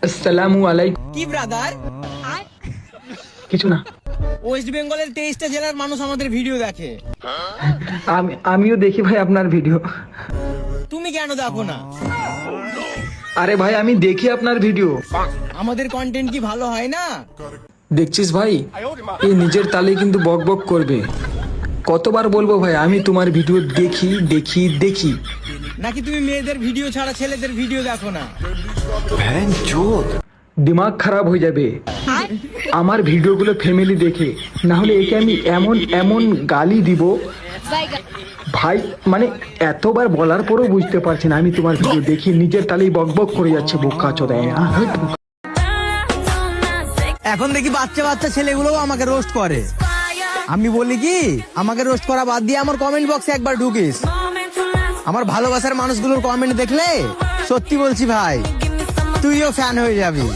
আসসালামু আলাইকুম। কি ব্রাদার? কিছু না, ওয়েস্ট বেঙ্গলের 23টা জেলার মানুষ আমাদের ভিডিও দেখে, আমিও দেখি ভাই আপনার ভিডিও। তুমি কেন দেখো না? আরে ভাই আমি দেখি আপনার ভিডিও। আমাদের কন্টেন্ট কি ভালো হয় না? দেখছিস ভাই, এই নিজের তালে কিন্তু বক বক করবে। কতবার বলবো ভাই, আমি তোমার ভিডিও দেখি দেখি দেখি। নাকি তুমি মেয়েদের ভিডিও ছাড়া ছেলেদের ভিডিও দেখো না? দিমাগ খারাপ হয়ে যাবে আমার ভিডিওগুলো ফ্যামিলি দেখে, না হলে একে আমি এমন এমন গালি দিব ভাই, মানে এতবার বলার পরেও বুঝতে পারছি না আমি তোমার ভিডিও দেখি নিজের তালেই বক বক করে যাচ্ছে বোকা চোদায়। এখন দেখি বাচ্চা বাচ্চা ছেলেগুলোও আমাকে রোস্ট করে। আমি বলি কি, আমাকে রোস্ট করা বাদ দিয়ে আমার কমেন্ট বক্সে একবার ঢুকিস। আমার ভালোবাসার মানুষগুলোর কমেন্ট দেখলে সত্যি বলছি ভাই, তুইও ফ্যান হয়ে যাবি।